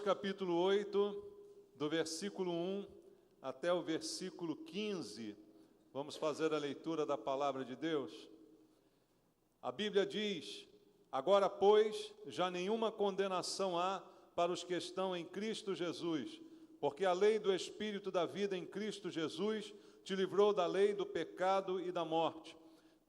capítulo 8, do versículo 1 até o versículo 15. Vamos fazer a leitura da palavra de Deus. A Bíblia diz: agora, pois, já nenhuma condenação há para os que estão em Cristo Jesus, porque a lei do Espírito da vida em Cristo Jesus te livrou da lei do pecado e da morte.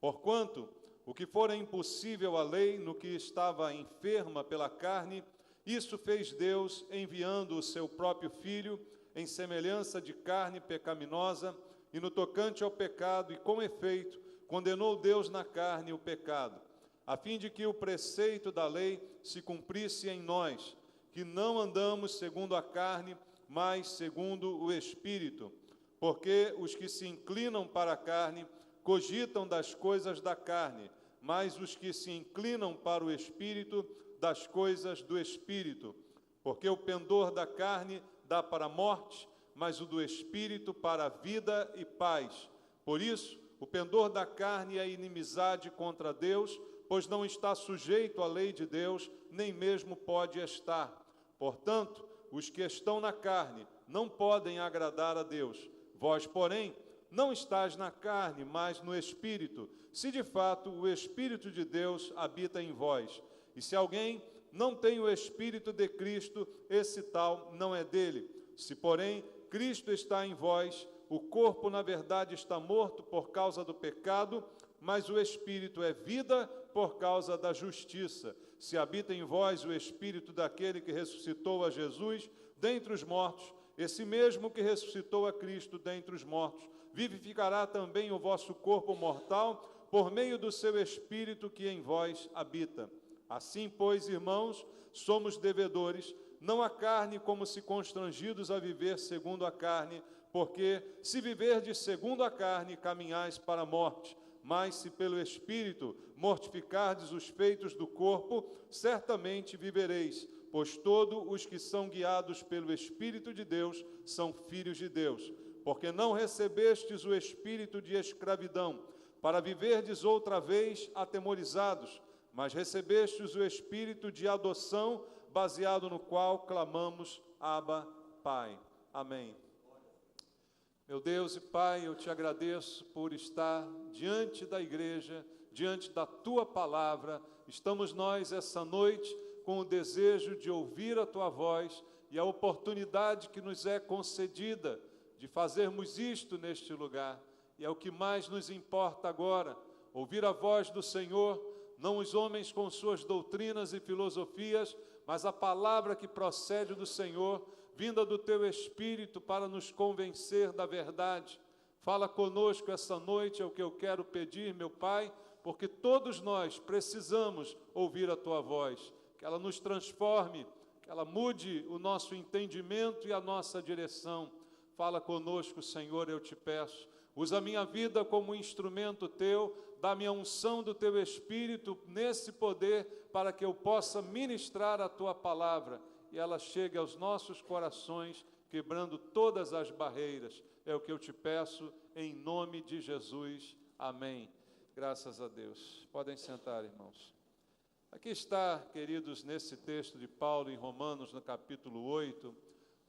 Porquanto, o que fora impossível à lei, no que estava enferma pela carne, isso fez Deus, enviando o seu próprio Filho, em semelhança de carne pecaminosa, e no tocante ao pecado, e com efeito, condenou Deus na carne o pecado, a fim de que o preceito da lei se cumprisse em nós, que não andamos segundo a carne, mas segundo o Espírito. Porque os que se inclinam para a carne cogitam das coisas da carne, mas os que se inclinam para o Espírito, das coisas do Espírito. Porque o pendor da carne dá para a morte, mas o do Espírito para a vida e paz. Por isso, o pendor da carne é inimizade contra Deus, pois não está sujeito à lei de Deus, nem mesmo pode estar. Portanto, os que estão na carne não podem agradar a Deus. Vós, porém, não estáis na carne, mas no Espírito, se de fato o Espírito de Deus habita em vós. E se alguém não tem o Espírito de Cristo, esse tal não é dele. Se, porém, Cristo está em vós, o corpo, na verdade, está morto por causa do pecado, mas o Espírito é vida por causa da justiça. Se habita em vós o Espírito daquele que ressuscitou a Jesus dentre os mortos, esse mesmo que ressuscitou a Cristo dentre os mortos, vivificará também o vosso corpo mortal por meio do seu Espírito que em vós habita. Assim, pois, irmãos, somos devedores, não à carne, como se constrangidos a viver segundo a carne, porque se viverdes segundo a carne, caminhais para a morte. Mas se pelo Espírito mortificardes os feitos do corpo, certamente vivereis, pois todos os que são guiados pelo Espírito de Deus são filhos de Deus. Porque não recebestes o espírito de escravidão, para viverdes outra vez atemorizados, mas recebestes o espírito de adoção, baseado no qual clamamos, Abba, Pai. Amém. Meu Deus e Pai, eu te agradeço por estar diante da igreja, diante da Tua palavra. Estamos nós essa noite com o desejo de ouvir a Tua voz e a oportunidade que nos é concedida de fazermos isto neste lugar. E é o que mais nos importa agora, ouvir a voz do Senhor, não os homens com suas doutrinas e filosofias, mas a palavra que procede do Senhor, vinda do Teu Espírito para nos convencer da verdade. Fala conosco essa noite, é o que eu quero pedir, meu Pai, porque todos nós precisamos ouvir a Tua voz, que ela nos transforme, que ela mude o nosso entendimento e a nossa direção. Fala conosco, Senhor, eu te peço. Usa a minha vida como instrumento Teu, dá-me a unção do Teu Espírito nesse poder, para que eu possa ministrar a Tua palavra e ela chegue aos nossos corações, quebrando todas as barreiras. É o que eu te peço, em nome de Jesus. Amém. Graças a Deus. Podem sentar, irmãos. Aqui está, queridos, nesse texto de Paulo, em Romanos, no capítulo 8,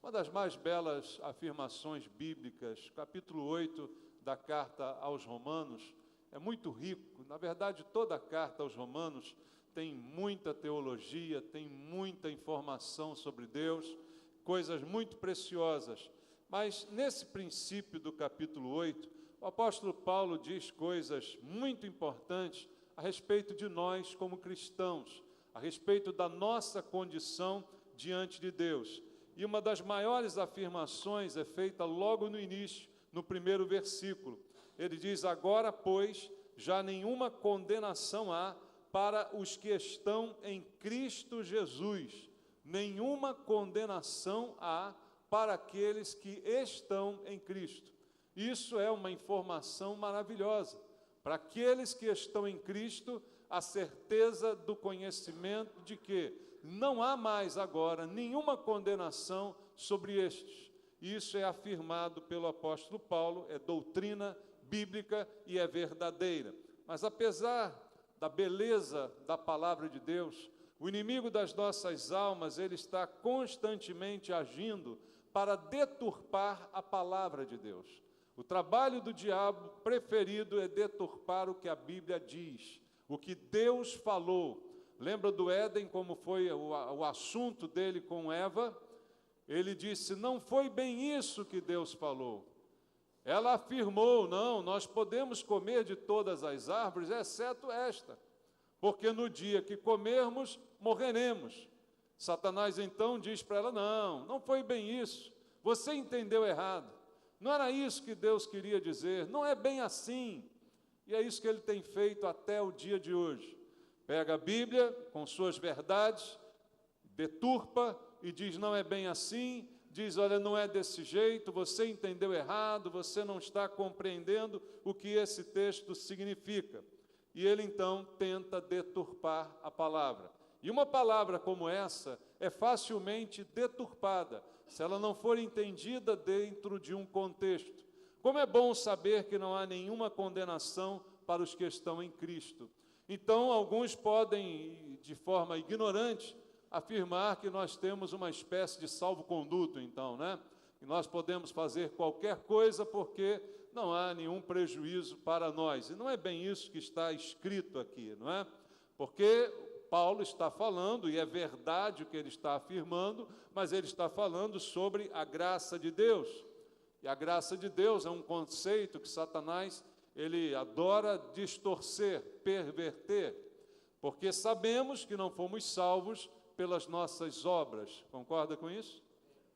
uma das mais belas afirmações bíblicas. Capítulo 8 da carta aos Romanos é muito rico. Na verdade, toda a carta aos Romanos tem muita teologia, tem muita informação sobre Deus, coisas muito preciosas. Mas nesse princípio do capítulo 8, o apóstolo Paulo diz coisas muito importantes a respeito de nós como cristãos, a respeito da nossa condição diante de Deus. E uma das maiores afirmações é feita logo no início, no primeiro versículo. Ele diz: agora, pois, já nenhuma condenação há para os que estão em Cristo Jesus. Nenhuma condenação há para aqueles que estão em Cristo. Isso é uma informação maravilhosa. Para aqueles que estão em Cristo, a certeza do conhecimento de que não há mais agora nenhuma condenação sobre estes. Isso é afirmado pelo apóstolo Paulo, é doutrina bíblica e é verdadeira. Mas apesar da beleza da palavra de Deus, O inimigo das nossas almas, ele está constantemente agindo para deturpar a palavra de Deus. O trabalho do diabo preferido é deturpar o que a Bíblia diz, o que Deus falou. Lembra do Éden, como foi o assunto dele com Eva? Ele disse, não foi bem isso que Deus falou. Ela afirmou, não, nós podemos comer de todas as árvores, exceto esta, porque no dia que comermos, morreremos. Satanás então diz para ela, não foi bem isso, você entendeu errado. Não era isso que Deus queria dizer, não é bem assim. E é isso que ele tem feito até o dia de hoje. Pega a Bíblia com suas verdades, deturpa e diz, não é bem assim. Diz, olha, não é desse jeito, você entendeu errado, você não está compreendendo o que esse texto significa. E ele então tenta deturpar a palavra. E uma palavra como essa é facilmente deturpada, se ela não for entendida dentro de um contexto. Como é bom saber que não há nenhuma condenação para os que estão em Cristo. Então, alguns podem, de forma ignorante, afirmar que nós temos uma espécie de salvo-conduto, então, né? Que nós podemos fazer qualquer coisa porque não há nenhum prejuízo para nós. E não é bem isso que está escrito aqui, não é? Porque Paulo está falando, e é verdade o que ele está afirmando, mas ele está falando sobre a graça de Deus. E a graça de Deus é um conceito que Satanás, ele adora distorcer, perverter, porque sabemos que não fomos salvos pelas nossas obras. Concorda com isso?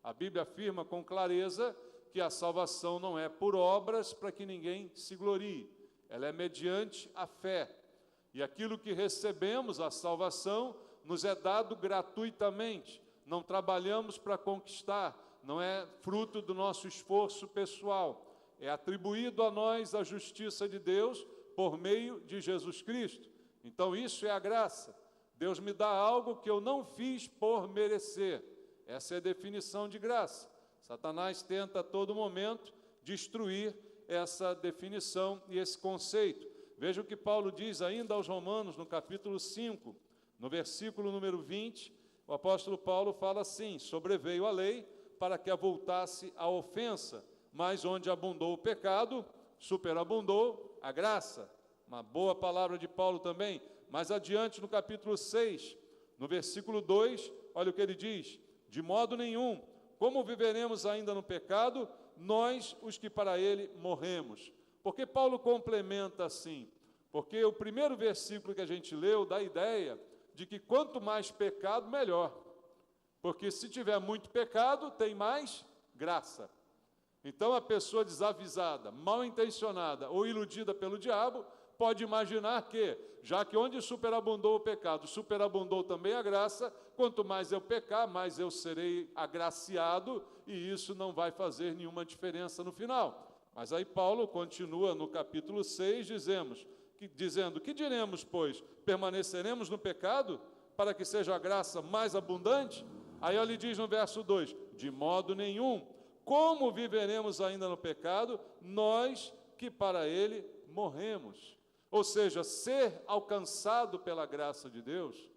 A Bíblia afirma com clareza que a salvação não é por obras para que ninguém se glorie. Ela é mediante a fé. E aquilo que recebemos, a salvação, nos é dado gratuitamente. Não trabalhamos para conquistar, não é fruto do nosso esforço pessoal. É atribuído a nós a justiça de Deus por meio de Jesus Cristo. Então isso é a graça. Deus me dá algo que eu não fiz por merecer. Essa é a definição de graça. Satanás tenta a todo momento destruir essa definição e esse conceito. Veja o que Paulo diz ainda aos Romanos, no capítulo 5, no versículo número 20, o apóstolo Paulo fala assim, sobreveio a lei para que avultasse a ofensa, mas onde abundou o pecado, superabundou a graça. Uma boa palavra de Paulo também. Mais adiante, no capítulo 6, no versículo 2, olha o que ele diz, de modo nenhum, como viveremos ainda no pecado, nós, os que para ele morremos. Porque Paulo complementa assim, porque o primeiro versículo que a gente leu dá a ideia de que quanto mais pecado, melhor. Porque se tiver muito pecado, tem mais graça. Então a pessoa desavisada, mal intencionada ou iludida pelo diabo, pode imaginar que, já que onde superabundou o pecado, superabundou também a graça, quanto mais eu pecar, mais eu serei agraciado, e isso não vai fazer nenhuma diferença no final. Mas aí Paulo continua no capítulo 6, dizendo, que diremos, pois? Permaneceremos no pecado, para que seja a graça mais abundante? Aí ele diz no verso 2, de modo nenhum. Como viveremos ainda no pecado, nós que para ele morremos? Ou seja, ser alcançado pela graça de Deus,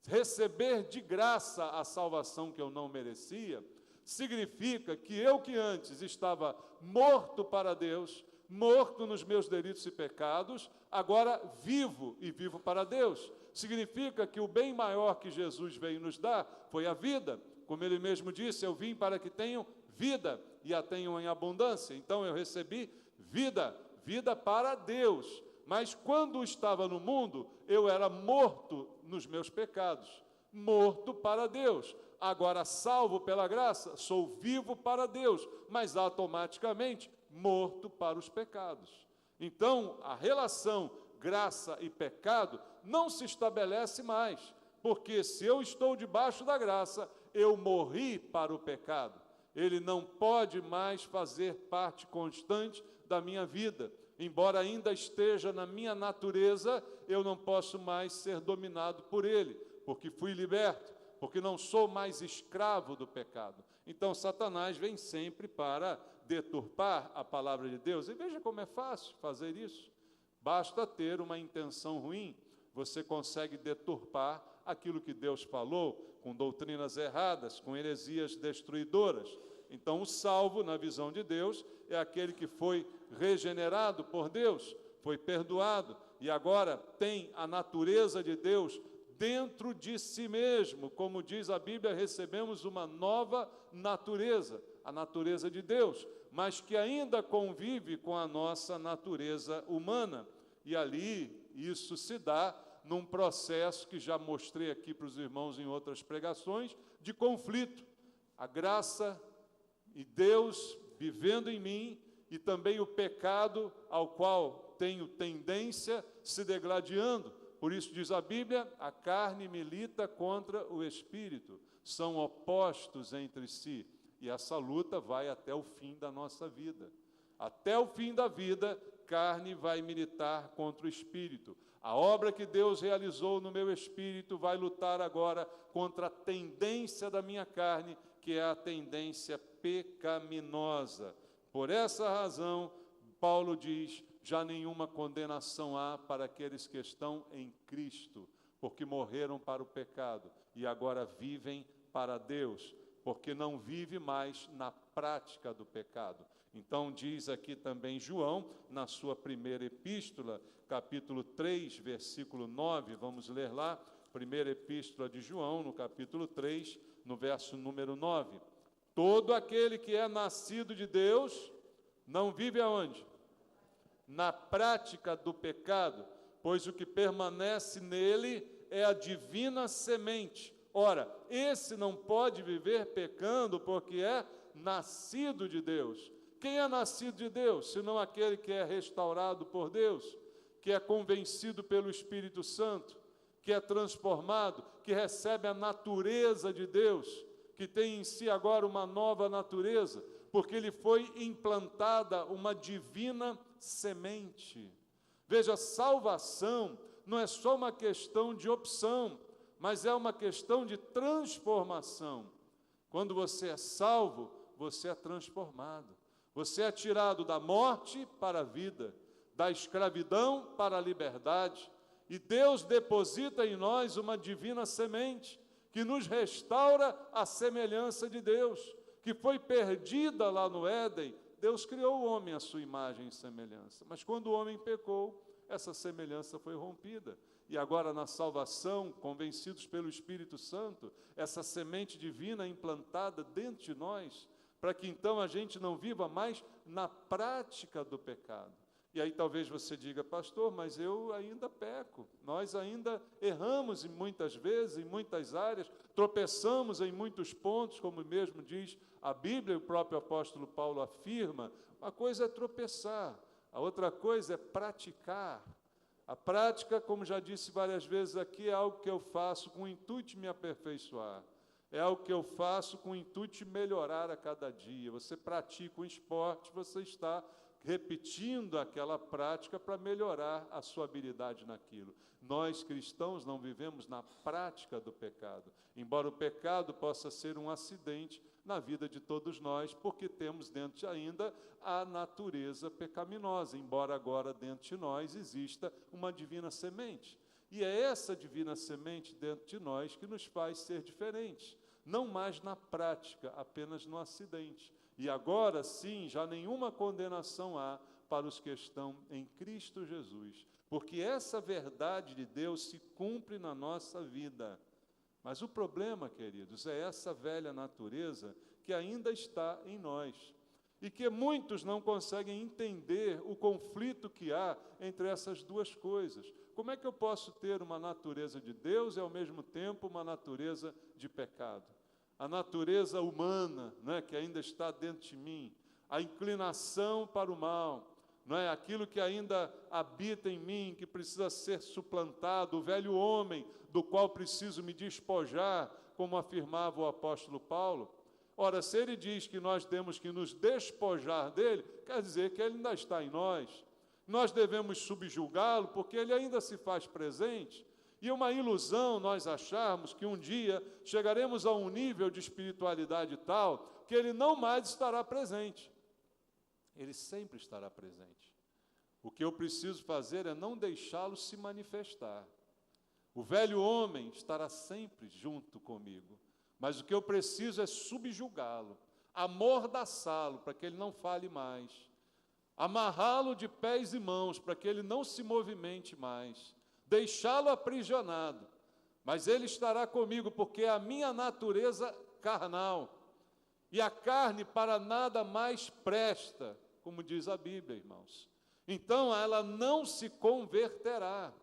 receber de graça a salvação que eu não merecia, significa que eu que antes estava morto para Deus, morto nos meus delitos e pecados, agora vivo e vivo para Deus. Significa que o bem maior que Jesus veio nos dar foi a vida. Como ele mesmo disse, eu vim para que tenham vida e a tenham em abundância. Então eu recebi vida, vida para Deus. Mas quando estava no mundo, eu era morto nos meus pecados, morto para Deus. Agora, salvo pela graça, sou vivo para Deus, mas automaticamente morto para os pecados. Então, a relação graça e pecado não se estabelece mais, porque se eu estou debaixo da graça, eu morri para o pecado. Ele não pode mais fazer parte constante da minha vida. Embora ainda esteja na minha natureza, eu não posso mais ser dominado por ele, porque fui liberto, porque não sou mais escravo do pecado. Então, Satanás vem sempre para deturpar a palavra de Deus. E veja como é fácil fazer isso. Basta ter uma intenção ruim. você consegue deturpar aquilo que Deus falou com doutrinas erradas, com heresias destruidoras. Então, o salvo, na visão de Deus, é aquele que foi regenerado por Deus, foi perdoado e agora tem a natureza de Deus dentro de si mesmo. Como diz a Bíblia, recebemos uma nova natureza, a natureza de Deus, mas que ainda convive com a nossa natureza humana. E ali isso se dá num processo que já mostrei aqui para os irmãos em outras pregações, de conflito. A graça e Deus vivendo em mim e também o pecado ao qual tenho tendência se degladiando. Por isso diz a Bíblia, a carne milita contra o espírito, são opostos entre si, e essa luta vai até o fim da nossa vida. Até o fim da vida, carne vai militar contra o espírito. A obra que Deus realizou no meu espírito vai lutar agora contra a tendência da minha carne, que é a tendência pecaminosa. Por essa razão, Paulo diz, já nenhuma condenação há para aqueles que estão em Cristo, porque morreram para o pecado e agora vivem para Deus, porque não vive mais na prática do pecado. Então diz aqui também João, na sua primeira epístola, capítulo 3, versículo 9, vamos ler lá, primeira epístola de João, no capítulo 3, no verso número 9. Todo aquele que é nascido de Deus, não vive aonde? Na prática do pecado, pois o que permanece nele é a divina semente. Ora, esse não pode viver pecando porque é nascido de Deus. Quem é nascido de Deus, senão aquele que é restaurado por Deus, que é convencido pelo Espírito Santo, que é transformado, que recebe a natureza de Deus, que tem em si agora uma nova natureza, porque lhe foi implantada uma divina semente. Veja, salvação não é só uma questão de opção, mas é uma questão de transformação. Quando você é salvo, você é transformado. Você é tirado da morte para a vida, da escravidão para a liberdade, e Deus deposita em nós uma divina semente, que nos restaura a semelhança de Deus, que foi perdida lá no Éden. Deus criou o homem à sua imagem e semelhança, mas quando o homem pecou, essa semelhança foi rompida. E agora na salvação, convencidos pelo Espírito Santo, essa semente divina é implantada dentro de nós, para que então a gente não viva mais na prática do pecado. E aí talvez você diga, pastor, mas eu ainda peco, nós ainda erramos muitas vezes, em muitas áreas, tropeçamos em muitos pontos, como mesmo diz a Bíblia, e o próprio apóstolo Paulo afirma. Uma coisa é tropeçar, a outra coisa é praticar. A prática, como já disse várias vezes aqui, é algo que eu faço com o intuito de me aperfeiçoar. É algo que eu faço com o intuito de melhorar a cada dia. Você pratica um esporte, você está repetindo aquela prática para melhorar a sua habilidade naquilo. Nós, cristãos, não vivemos na prática do pecado. Embora o pecado possa ser um acidente na vida de todos nós, porque temos dentro ainda a natureza pecaminosa, embora agora dentro de nós exista uma divina semente. E é essa divina semente dentro de nós que nos faz ser diferentes, não mais na prática, apenas no acidente. E agora sim, já nenhuma condenação há para os que estão em Cristo Jesus, porque essa verdade de Deus se cumpre na nossa vida. Mas o problema, queridos, é essa velha natureza que ainda está em nós, e que muitos não conseguem entender o conflito que há entre essas duas coisas. Como é que eu posso ter uma natureza de Deus e, ao mesmo tempo, uma natureza de pecado? A natureza humana, né, que ainda está dentro de mim, a inclinação para o mal, não é? Aquilo que ainda habita em mim, que precisa ser suplantado, o velho homem do qual preciso me despojar, como afirmava o apóstolo Paulo. Ora, se ele diz que nós temos que nos despojar dele, quer dizer que ele ainda está em nós. Nós devemos subjugá-lo porque ele ainda se faz presente. E uma ilusão nós acharmos que um dia chegaremos a um nível de espiritualidade tal que ele não mais estará presente. Ele sempre estará presente. O que eu preciso fazer é não deixá-lo se manifestar. O velho homem estará sempre junto comigo, mas o que eu preciso é subjugá-lo, amordaçá-lo para que ele não fale mais, amarrá-lo de pés e mãos para que ele não se movimente mais, deixá-lo aprisionado, mas ele estará comigo porque é a minha natureza carnal, e a carne para nada mais presta, como diz a Bíblia, irmãos. Então ela não se converterá.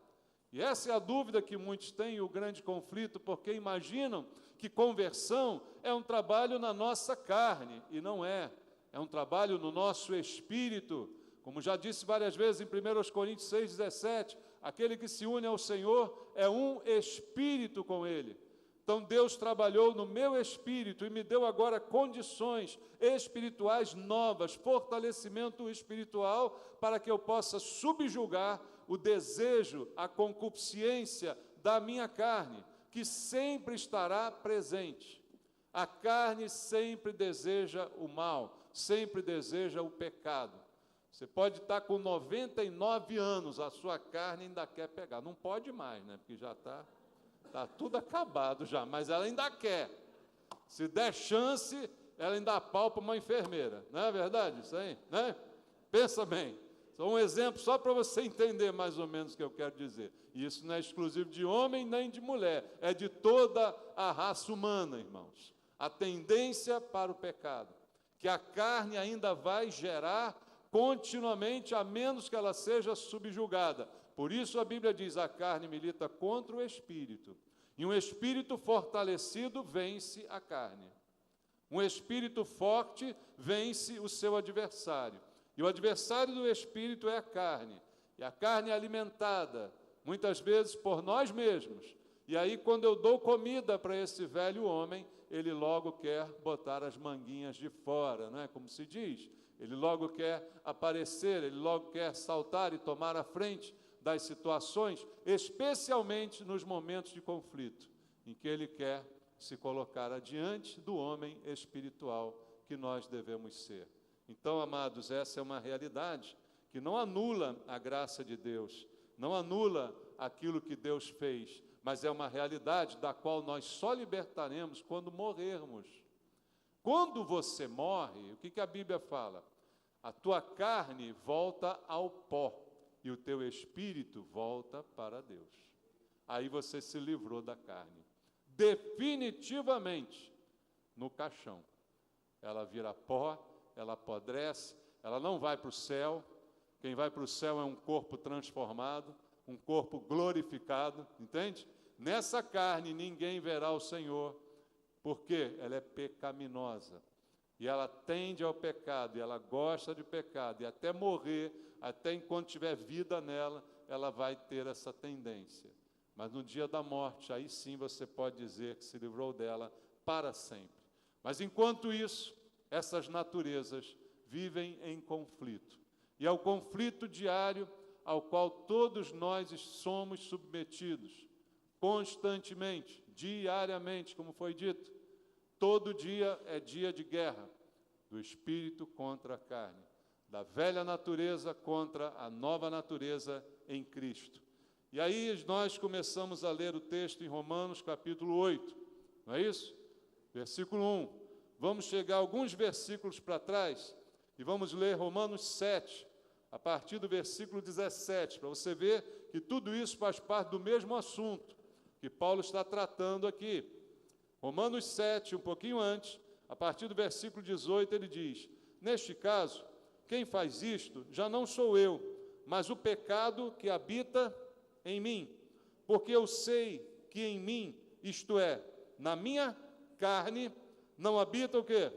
E essa é a dúvida que muitos têm, o grande conflito, porque imaginam que conversão é um trabalho na nossa carne, e não é. É um trabalho no nosso espírito. Como já disse várias vezes em 1 Coríntios 6,17, aquele que se une ao Senhor é um espírito com Ele. Então Deus trabalhou no meu espírito e me deu agora condições espirituais novas, fortalecimento espiritual, para que eu possa subjugar o desejo, a concupiscência da minha carne, que sempre estará presente. A carne sempre deseja o mal, sempre deseja o pecado. Você pode estar com 99 anos, a sua carne ainda quer pegar. Não pode mais, né? Porque já está tudo acabado já, mas ela ainda quer. Se der chance, ela ainda apalpa uma enfermeira. Não é verdade isso aí? Né? Pensa bem. Só um exemplo, só para você entender mais ou menos o que eu quero dizer. E isso não é exclusivo de homem nem de mulher, é de toda a raça humana, irmãos. A tendência para o pecado, que a carne ainda vai gerar continuamente, a menos que ela seja subjugada. Por isso a Bíblia diz, a carne milita contra o espírito, e um espírito fortalecido vence a carne. Um espírito forte vence o seu adversário. E o adversário do espírito é a carne. E a carne é alimentada, muitas vezes, por nós mesmos. E aí, quando eu dou comida para esse velho homem, ele logo quer botar as manguinhas de fora, não é como se diz? Ele logo quer aparecer, ele logo quer saltar e tomar a frente das situações, especialmente nos momentos de conflito, em que ele quer se colocar adiante do homem espiritual que nós devemos ser. Então, amados, essa é uma realidade que não anula a graça de Deus, não anula aquilo que Deus fez, mas é uma realidade da qual nós só libertaremos quando morrermos. Quando você morre, o que a Bíblia fala? A tua carne volta ao pó e o teu espírito volta para Deus. Aí você se livrou da carne. Definitivamente, no caixão. Ela vira pó, ela apodrece, ela não vai para o céu. Quem vai para o céu é um corpo transformado, um corpo glorificado, entende? Nessa carne ninguém verá o Senhor, porque ela é pecaminosa. E ela tende ao pecado, e ela gosta de pecado, e até morrer, até enquanto tiver vida nela, ela vai ter essa tendência. Mas no dia da morte, aí sim você pode dizer que se livrou dela para sempre. Mas enquanto isso, essas naturezas vivem em conflito. E é o conflito diário ao qual todos nós somos submetidos, constantemente, diariamente, como foi dito. Todo dia é dia de guerra, do espírito contra a carne, da velha natureza contra a nova natureza em Cristo. E aí nós começamos a ler o texto em Romanos capítulo 8, não é isso? Versículo 1. Vamos chegar alguns versículos para trás e vamos ler Romanos 7, a partir do versículo 17, para você ver que tudo isso faz parte do mesmo assunto que Paulo está tratando aqui. Romanos 7, um pouquinho antes, a partir do versículo 18, ele diz: neste caso, quem faz isto já não sou eu, mas o pecado que habita em mim. Porque eu sei que em mim, isto é, na minha carne, não habita o quê?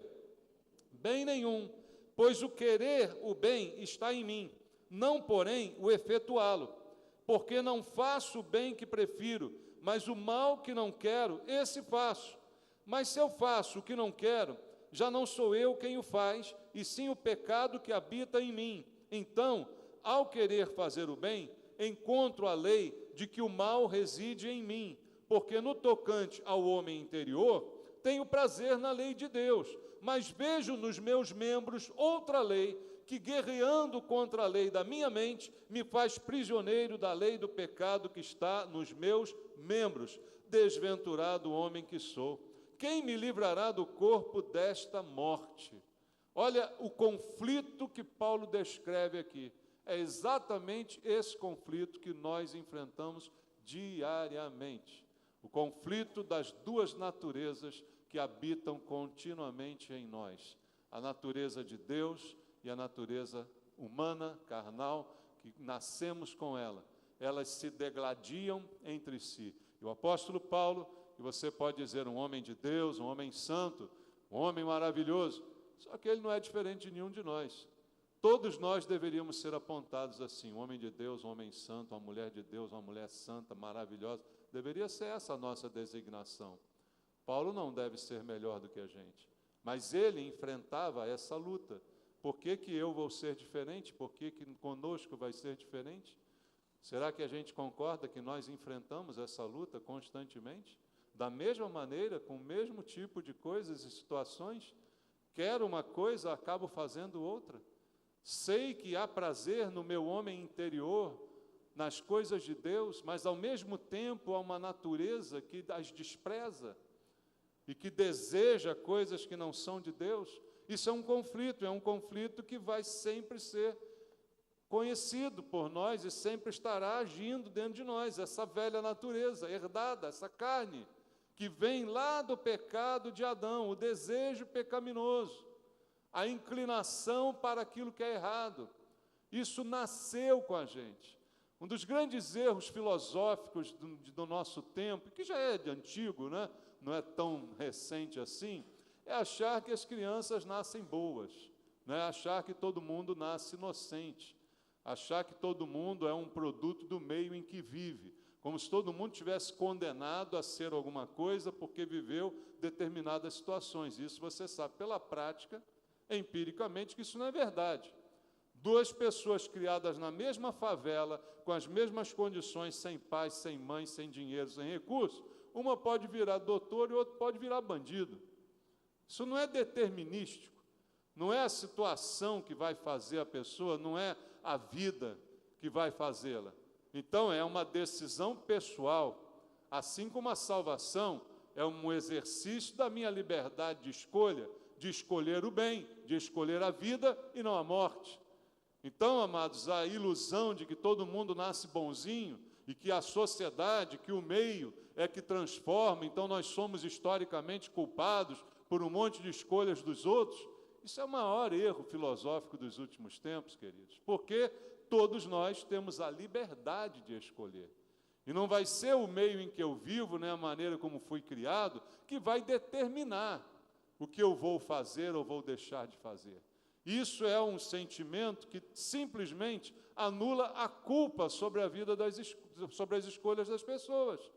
Bem nenhum, pois o querer o bem está em mim, não, porém, o efetuá-lo. Porque não faço o bem que prefiro, mas o mal que não quero, esse faço. Mas se eu faço o que não quero, já não sou eu quem o faz, e sim o pecado que habita em mim. Então, ao querer fazer o bem, encontro a lei de que o mal reside em mim, porque no tocante ao homem interior, tenho prazer na lei de Deus, mas vejo nos meus membros outra lei que guerreando contra a lei da minha mente, me faz prisioneiro da lei do pecado que está nos meus membros. Desventurado homem que sou, quem me livrará do corpo desta morte? Olha o conflito que Paulo descreve aqui. É exatamente esse conflito que nós enfrentamos diariamente. O conflito das duas naturezas que habitam continuamente em nós. A natureza de Deus e a natureza humana, carnal, que nascemos com ela. Elas se degladiam entre si. E o apóstolo Paulo, que você pode dizer um homem de Deus, um homem santo, um homem maravilhoso, só que ele não é diferente de nenhum de nós. Todos nós deveríamos ser apontados assim, um homem de Deus, um homem santo, uma mulher de Deus, uma mulher santa, maravilhosa. Deveria ser essa a nossa designação. Paulo não deve ser melhor do que a gente, mas ele enfrentava essa luta. Por que que eu vou ser diferente? Por que que conosco vai ser diferente? Será que a gente concorda que nós enfrentamos essa luta constantemente? Da mesma maneira, com o mesmo tipo de coisas e situações? Quero uma coisa, acabo fazendo outra. Sei que há prazer no meu homem interior, nas coisas de Deus, mas ao mesmo tempo há uma natureza que as despreza e que deseja coisas que não são de Deus. Isso é um conflito que vai sempre ser conhecido por nós e sempre estará agindo dentro de nós, essa velha natureza herdada, essa carne, que vem lá do pecado de Adão, o desejo pecaminoso, a inclinação para aquilo que é errado. Isso nasceu com a gente. Um dos grandes erros filosóficos do nosso tempo, que já é de antigo, né? Não é tão recente assim, é achar que as crianças nascem boas, né? Achar que todo mundo nasce inocente, achar que todo mundo é um produto do meio em que vive, como se todo mundo tivesse condenado a ser alguma coisa porque viveu determinadas situações. Isso você sabe pela prática, empiricamente, que isso não é verdade. Duas pessoas criadas na mesma favela, com as mesmas condições, sem pai, sem mãe, sem dinheiro, sem recurso, uma pode virar doutor e outra pode virar bandido. Isso não é determinístico, não é a situação que vai fazer a pessoa, não é a vida que vai fazê-la. Então, é uma decisão pessoal, assim como a salvação é um exercício da minha liberdade de escolha, de escolher o bem, de escolher a vida e não a morte. Então, amados, a ilusão de que todo mundo nasce bonzinho e que a sociedade, que o meio é que transforma, então nós somos historicamente culpados por um monte de escolhas dos outros, isso é o maior erro filosófico dos últimos tempos, queridos, porque todos nós temos a liberdade de escolher. E não vai ser o meio em que eu vivo, né, a maneira como fui criado, que vai determinar o que eu vou fazer ou vou deixar de fazer. Isso é um sentimento que simplesmente anula a culpa sobre a vida sobre as escolhas das pessoas.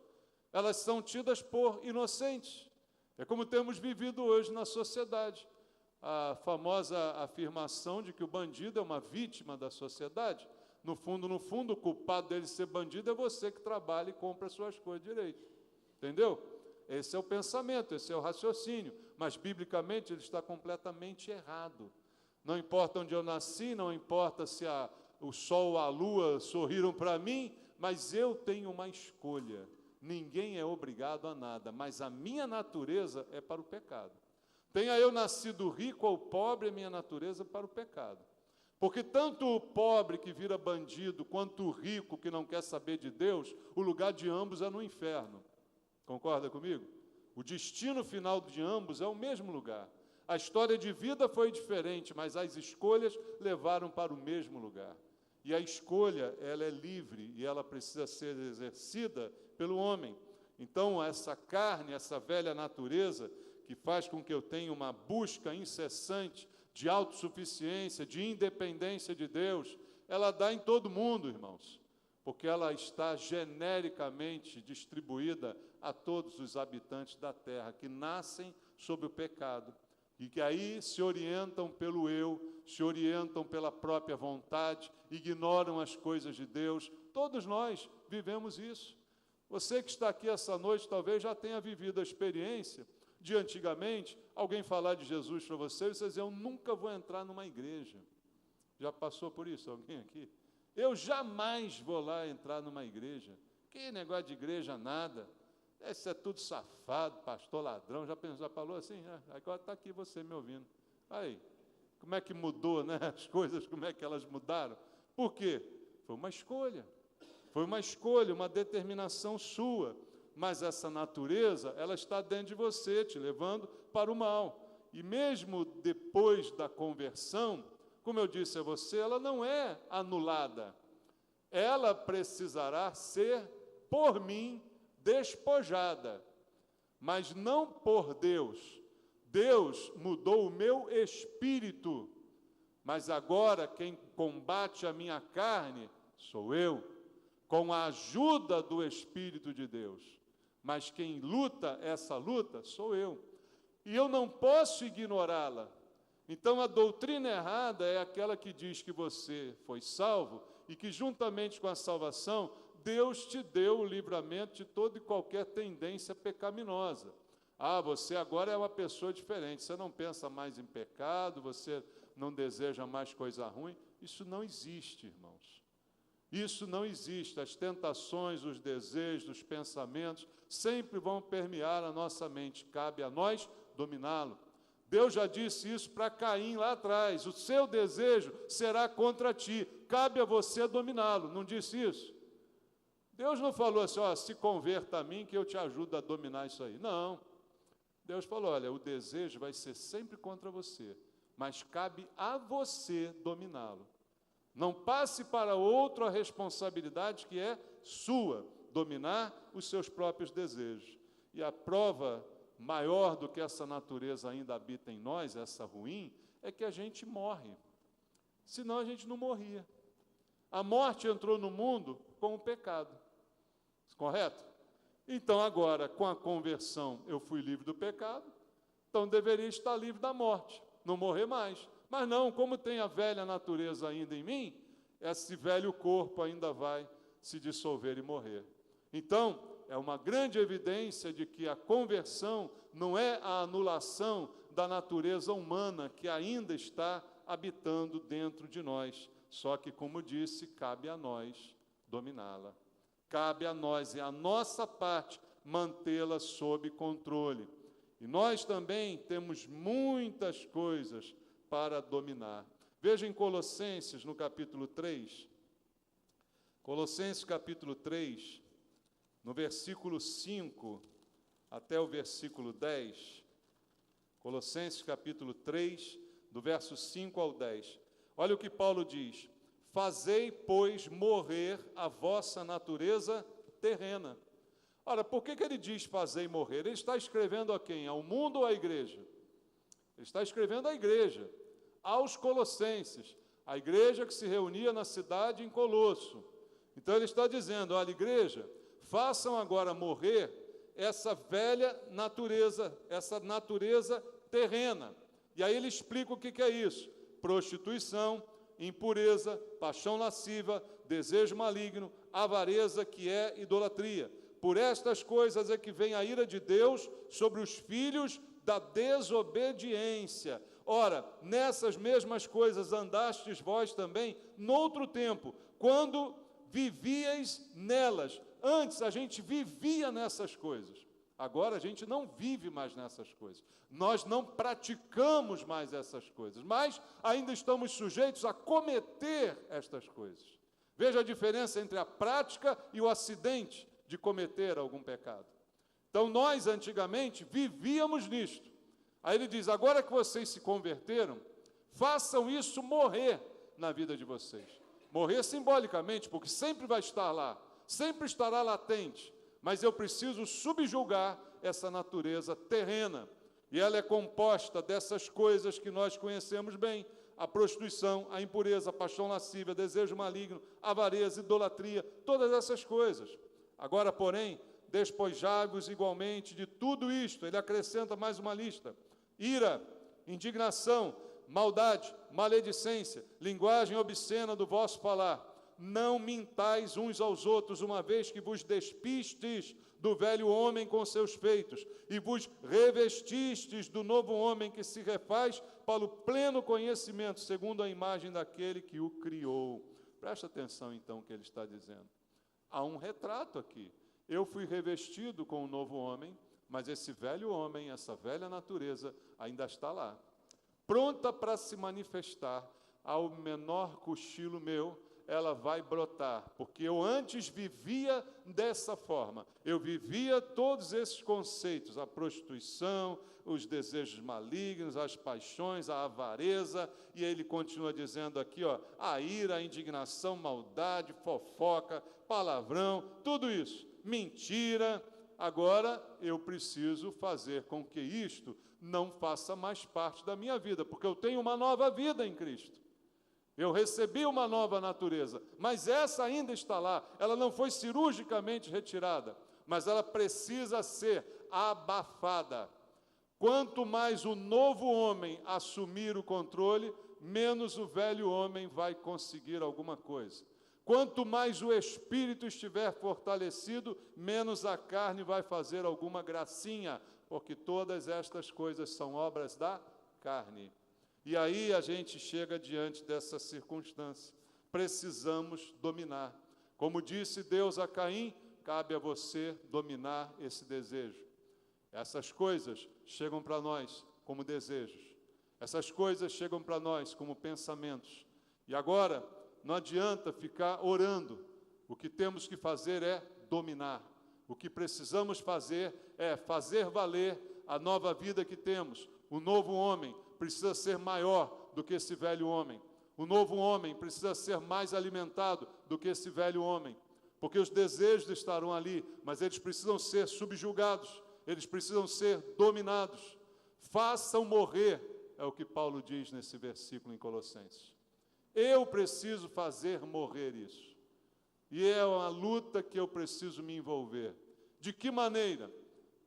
Elas são tidas por inocentes. É como temos vivido hoje na sociedade. A famosa afirmação de que o bandido é uma vítima da sociedade. No fundo, o culpado dele ser bandido é você que trabalha e compra as suas coisas direito. Entendeu? Esse é o pensamento, esse é o raciocínio. Mas, biblicamente, ele está completamente errado. Não importa onde eu nasci, não importa se o sol ou a lua sorriram para mim, mas eu tenho uma escolha. Ninguém é obrigado a nada, mas a minha natureza é para o pecado. Tenha eu nascido rico ou pobre, a minha natureza é para o pecado. Porque tanto o pobre que vira bandido, quanto o rico que não quer saber de Deus, o lugar de ambos é no inferno. Concorda comigo? O destino final de ambos é o mesmo lugar. A história de vida foi diferente, mas as escolhas levaram para o mesmo lugar. E a escolha, ela é livre e ela precisa ser exercida pelo homem. Então, essa carne, essa velha natureza, que faz com que eu tenha uma busca incessante de autossuficiência, de independência de Deus, ela dá em todo mundo, irmãos, porque ela está genericamente distribuída a todos os habitantes da terra, que nascem sob o pecado, e que aí se orientam pelo eu, se orientam pela própria vontade, ignoram as coisas de Deus. Todos nós vivemos isso. Você que está aqui essa noite talvez já tenha vivido a experiência de antigamente alguém falar de Jesus para você e você dizer, eu nunca vou entrar numa igreja, Já passou por isso alguém aqui? Eu jamais vou lá entrar numa igreja. Que negócio de igreja nada. Esse é tudo safado, pastor ladrão. Já falou assim? Agora está aqui você me ouvindo. Aí, como é que mudou, né? As coisas, como é que elas mudaram? Por quê? Foi uma escolha. Foi uma escolha, uma determinação sua. Mas essa natureza, ela está dentro de você, te levando para o mal. E mesmo depois da conversão, como eu disse a você, ela não é anulada. Ela precisará ser, por mim, despojada. Mas não por Deus. Deus mudou o meu espírito. Mas agora quem combate a minha carne sou eu, com a ajuda do Espírito de Deus. Mas quem luta essa luta sou eu. E eu não posso ignorá-la. Então, a doutrina errada é aquela que diz que você foi salvo e que, juntamente com a salvação, Deus te deu o livramento de toda e qualquer tendência pecaminosa. Você agora é uma pessoa diferente, você não pensa mais em pecado, você não deseja mais coisa ruim. Isso não existe, irmãos. Isso não existe. As tentações, os desejos, os pensamentos sempre vão permear a nossa mente. Cabe a nós dominá-lo. Deus já disse isso para Caim lá atrás. O seu desejo será contra ti. Cabe a você dominá-lo. Não disse isso? Deus não falou assim, se converta a mim que eu te ajudo a dominar isso aí. Não. Deus falou, olha, o desejo vai ser sempre contra você, mas cabe a você dominá-lo. Não passe para outro a responsabilidade que é sua, dominar os seus próprios desejos. E a prova maior do que essa natureza ainda habita em nós, essa ruim, é que a gente morre. Senão a gente não morria. A morte entrou no mundo com o pecado. Correto? Então agora, com a conversão, eu fui livre do pecado, então deveria estar livre da morte, não morrer mais. Mas não, como tem a velha natureza ainda em mim, esse velho corpo ainda vai se dissolver e morrer. Então, é uma grande evidência de que a conversão não é a anulação da natureza humana que ainda está habitando dentro de nós. Só que, como disse, cabe a nós dominá-la. Cabe a nós, é a nossa parte, mantê-la sob controle. E nós também temos muitas coisas para dominar. Veja em Colossenses, no capítulo 3. Colossenses, capítulo 3, no versículo 5 até o versículo 10. Colossenses, capítulo 3, do verso 5 ao 10. Olha o que Paulo diz. Fazei, pois, morrer a vossa natureza terrena. Ora, por que ele diz fazei morrer? Ele está escrevendo a quem? Ao mundo ou à igreja? Ele está escrevendo à igreja, aos colossenses, a igreja que se reunia na cidade em Colosso. Então ele está dizendo, olha, igreja, façam agora morrer essa velha natureza, essa natureza terrena. E aí ele explica o que é isso. Prostituição, impureza, paixão lasciva, desejo maligno, avareza, que é idolatria. Por estas coisas é que vem a ira de Deus sobre os filhos da desobediência. Ora, nessas mesmas coisas andastes vós também, noutro tempo, quando vivíeis nelas. Antes a gente vivia nessas coisas. Agora a gente não vive mais nessas coisas. Nós não praticamos mais essas coisas, mas ainda estamos sujeitos a cometer estas coisas. Veja a diferença entre a prática e o acidente de cometer algum pecado. Então nós antigamente vivíamos nisto. Aí ele diz, agora que vocês se converteram, façam isso morrer na vida de vocês. Morrer simbolicamente, porque sempre vai estar lá, sempre estará latente. Mas eu preciso subjugar essa natureza terrena. E ela é composta dessas coisas que nós conhecemos bem. A prostituição, a impureza, a paixão lascívia, desejo maligno, avareza, idolatria, todas essas coisas. Agora, porém, despojai-vos igualmente de tudo isto. Ele acrescenta mais uma lista. Ira, indignação, maldade, maledicência, linguagem obscena do vosso falar. não mintais uns aos outros, uma vez que vos despistes do velho homem com seus feitos, e vos revestistes do novo homem que se refaz para o pleno conhecimento, segundo a imagem daquele que o criou. Presta atenção, então, no que ele está dizendo. Há um retrato aqui. Eu fui revestido com um novo homem, mas esse velho homem, essa velha natureza, ainda está lá, pronta para se manifestar. Ao menor cochilo meu, ela vai brotar, porque eu antes vivia dessa forma. Eu vivia todos esses conceitos, a prostituição, os desejos malignos, as paixões, a avareza, e ele continua dizendo aqui, a ira, a indignação, maldade, fofoca, palavrão, tudo isso, mentira. Agora eu preciso fazer com que isto não faça mais parte da minha vida, porque eu tenho uma nova vida em Cristo. Eu recebi uma nova natureza, mas essa ainda está lá, ela não foi cirurgicamente retirada, mas ela precisa ser abafada. Quanto mais o novo homem assumir o controle, menos o velho homem vai conseguir alguma coisa. Quanto mais o espírito estiver fortalecido, menos a carne vai fazer alguma gracinha, porque todas estas coisas são obras da carne. E aí a gente chega diante dessa circunstância. Precisamos dominar. Como disse Deus a Caim, cabe a você dominar esse desejo. Essas coisas chegam para nós como desejos. Essas coisas chegam para nós como pensamentos. E agora, não adianta ficar orando. O que temos que fazer é dominar. O que precisamos fazer é fazer valer a nova vida que temos. O novo homem precisa ser maior do que esse velho homem. O novo homem precisa ser mais alimentado do que esse velho homem. Porque os desejos estarão ali, mas eles precisam ser subjugados. Eles precisam ser dominados. Façam morrer, é o que Paulo diz nesse versículo em Colossenses. Eu preciso fazer morrer isso. E é uma luta que eu preciso me envolver. De que maneira?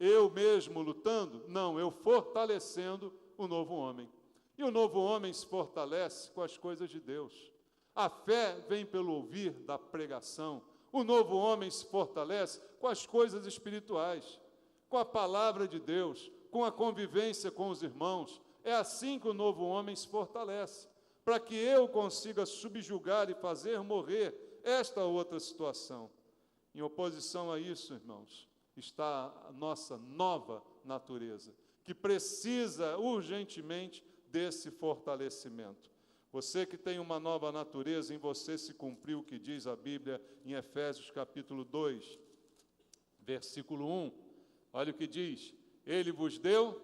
Eu mesmo lutando? Não, eu fortalecendo o novo homem. E o novo homem se fortalece com as coisas de Deus. A fé vem pelo ouvir da pregação. O novo homem se fortalece com as coisas espirituais, com a palavra de Deus, com a convivência com os irmãos. É assim que o novo homem se fortalece, para que eu consiga subjugar e fazer morrer esta outra situação. Em oposição a isso, irmãos, está a nossa nova natureza, que precisa urgentemente desse fortalecimento. Você que tem uma nova natureza, em você se cumpriu o que diz a Bíblia em Efésios capítulo 2, versículo 1. Olha o que diz: Ele vos deu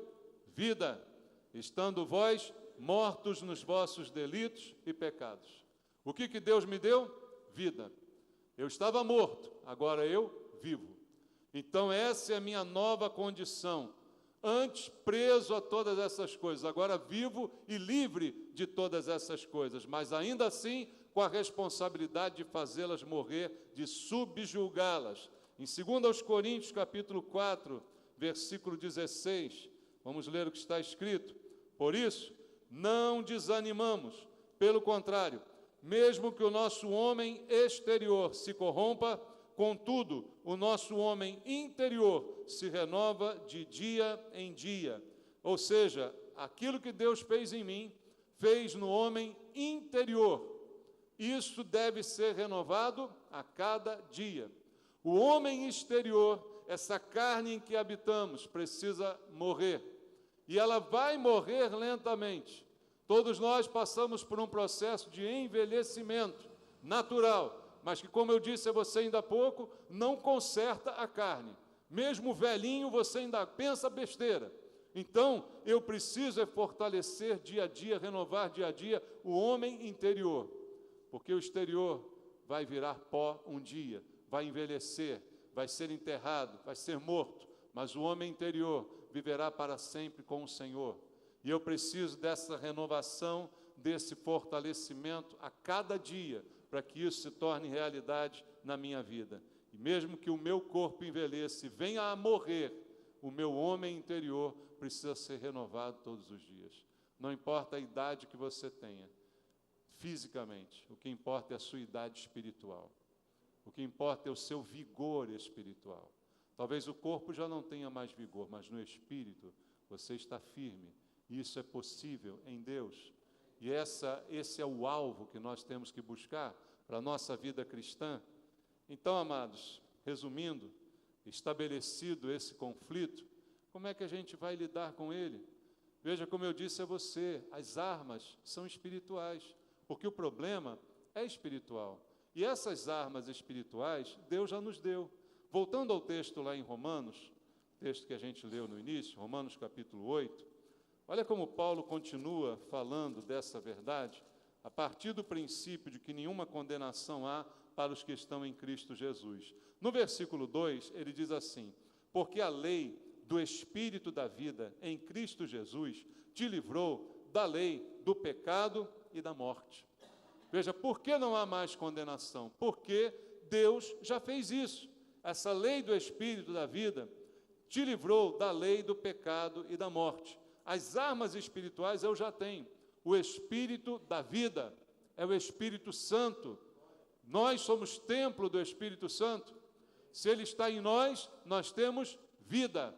vida, estando vós mortos nos vossos delitos e pecados. O que Deus me deu? Vida. Eu estava morto, agora eu vivo. Então essa é a minha nova condição. Antes preso a todas essas coisas, agora vivo e livre de todas essas coisas, mas ainda assim com a responsabilidade de fazê-las morrer, de subjugá-las. Em 2 Coríntios capítulo 4, versículo 16, vamos ler o que está escrito. Por isso, não desanimamos, pelo contrário, mesmo que o nosso homem exterior se corrompa, contudo, o nosso homem interior se renova de dia em dia. Ou seja, aquilo que Deus fez em mim, fez no homem interior. Isso deve ser renovado a cada dia. O homem exterior, essa carne em que habitamos, precisa morrer. E ela vai morrer lentamente. Todos nós passamos por um processo de envelhecimento natural, mas que, como eu disse a você ainda há pouco, não conserta a carne. Mesmo velhinho, você ainda pensa besteira. Então, eu preciso fortalecer dia a dia, renovar dia a dia o homem interior, porque o exterior vai virar pó um dia, vai envelhecer, vai ser enterrado, vai ser morto, mas o homem interior viverá para sempre com o Senhor. E eu preciso dessa renovação, desse fortalecimento a cada dia, para que isso se torne realidade na minha vida. E mesmo que o meu corpo envelheça e venha a morrer, o meu homem interior precisa ser renovado todos os dias. Não importa a idade que você tenha. fisicamente. O que importa é a sua idade espiritual. O que importa é o seu vigor espiritual. Talvez o corpo já não tenha mais vigor, mas no espírito você está firme. Isso é possível em Deus. E esse é o alvo que nós temos que buscar para a nossa vida cristã. Então, amados, resumindo, estabelecido esse conflito, como é que a gente vai lidar com ele? Veja, como eu disse a você, as armas são espirituais, porque o problema é espiritual. E essas armas espirituais, Deus já nos deu. Voltando ao texto lá em Romanos, texto que a gente leu no início, Romanos capítulo 8, olha como Paulo continua falando dessa verdade, a partir do princípio de que nenhuma condenação há para os que estão em Cristo Jesus. No versículo 2, ele diz assim: porque a lei do Espírito da vida em Cristo Jesus te livrou da lei do pecado e da morte. Veja, por que não há mais condenação? Porque Deus já fez isso. Essa lei do Espírito da vida te livrou da lei do pecado e da morte. As armas espirituais eu já tenho. O Espírito da vida é o Espírito Santo. Nós somos templo do Espírito Santo. Se Ele está em nós, nós temos vida.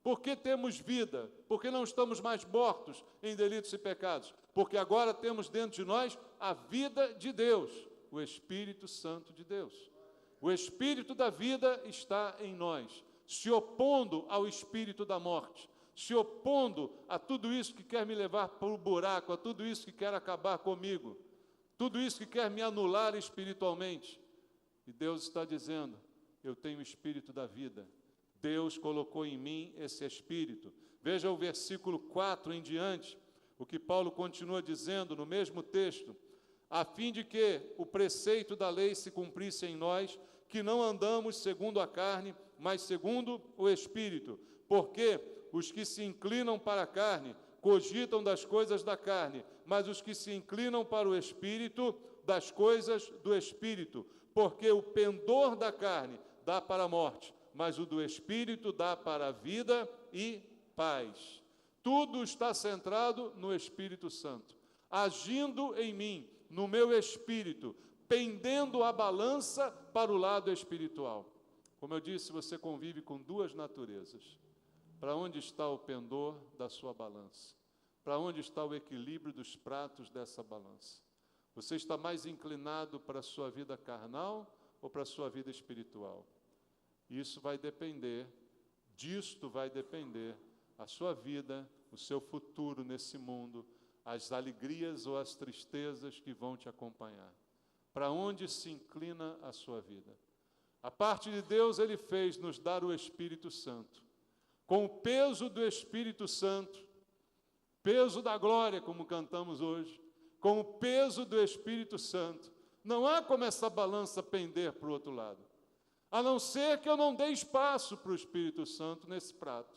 Por que temos vida? Porque não estamos mais mortos em delitos e pecados. Porque agora temos dentro de nós a vida de Deus, o Espírito Santo de Deus. O Espírito da vida está em nós, se opondo ao espírito da morte, se opondo a tudo isso que quer me levar para o buraco, a tudo isso que quer acabar comigo, tudo isso que quer me anular espiritualmente. E Deus está dizendo: eu tenho o Espírito da vida. Deus colocou em mim esse Espírito. Veja o versículo 4 em diante, o que Paulo continua dizendo no mesmo texto: a fim de que o preceito da lei se cumprisse em nós, que não andamos segundo a carne, mas segundo o Espírito. Porque os que se inclinam para a carne cogitam das coisas da carne, mas os que se inclinam para o Espírito, das coisas do Espírito. Porque o pendor da carne dá para a morte, mas o do Espírito dá para a vida e paz. Tudo está centrado no Espírito Santo, agindo em mim, no meu espírito, pendendo a balança para o lado espiritual. Como eu disse, você convive com duas naturezas. Para onde está o pendor da sua balança? Para onde está o equilíbrio dos pratos dessa balança? Você está mais inclinado para a sua vida carnal ou para a sua vida espiritual? Isso vai depender, disto vai depender a sua vida, o seu futuro nesse mundo, as alegrias ou as tristezas que vão te acompanhar. Para onde se inclina a sua vida? A parte de Deus Ele fez nos dar o Espírito Santo. Com o peso do Espírito Santo, peso da glória, como cantamos hoje, com o peso do Espírito Santo, não há como essa balança pender para o outro lado. A não ser que eu não dê espaço para o Espírito Santo nesse prato.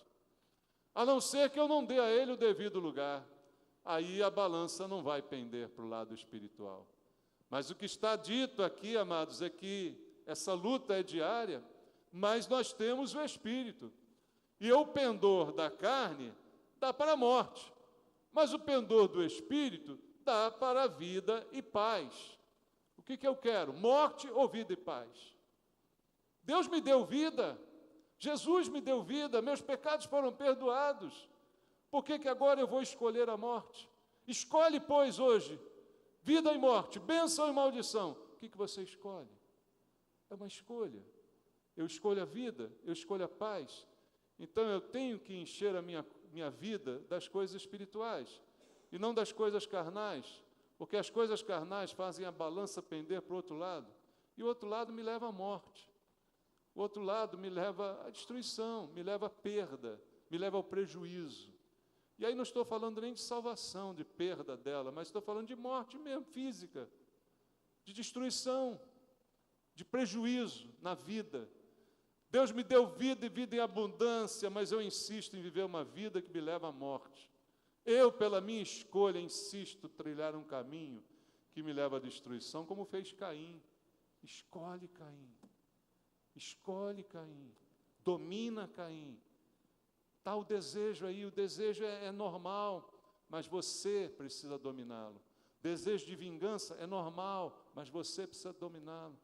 A não ser que eu não dê a Ele o devido lugar. Aí a balança não vai pender para o lado espiritual. Mas o que está dito aqui, amados, é que essa luta é diária, mas nós temos o Espírito. E o pendor da carne dá para a morte, mas o pendor do Espírito dá para a vida e paz. O que eu quero? Morte ou vida e paz? Deus me deu vida, Jesus me deu vida, meus pecados foram perdoados. Por que agora eu vou escolher a morte? Escolhe, pois, hoje, vida e morte, bênção e maldição. O que você escolhe? É uma escolha. Eu escolho a vida, eu escolho a paz. Então eu tenho que encher a minha vida das coisas espirituais e não das coisas carnais, porque as coisas carnais fazem a balança pender para o outro lado, e o outro lado me leva à morte. O outro lado me leva à destruição, me leva à perda, me leva ao prejuízo. E aí não estou falando nem de salvação, de perda dela, mas estou falando de morte mesmo, física, de destruição, de prejuízo na vida. Deus me deu vida e vida em abundância, mas eu insisto em viver uma vida que me leva à morte. Eu, pela minha escolha, insisto em trilhar um caminho que me leva à destruição, como fez Caim. Escolhe Caim. Escolhe Caim. Domina Caim. Está o desejo aí, o desejo é normal, mas você precisa dominá-lo. Desejo de vingança é normal, mas você precisa dominá-lo.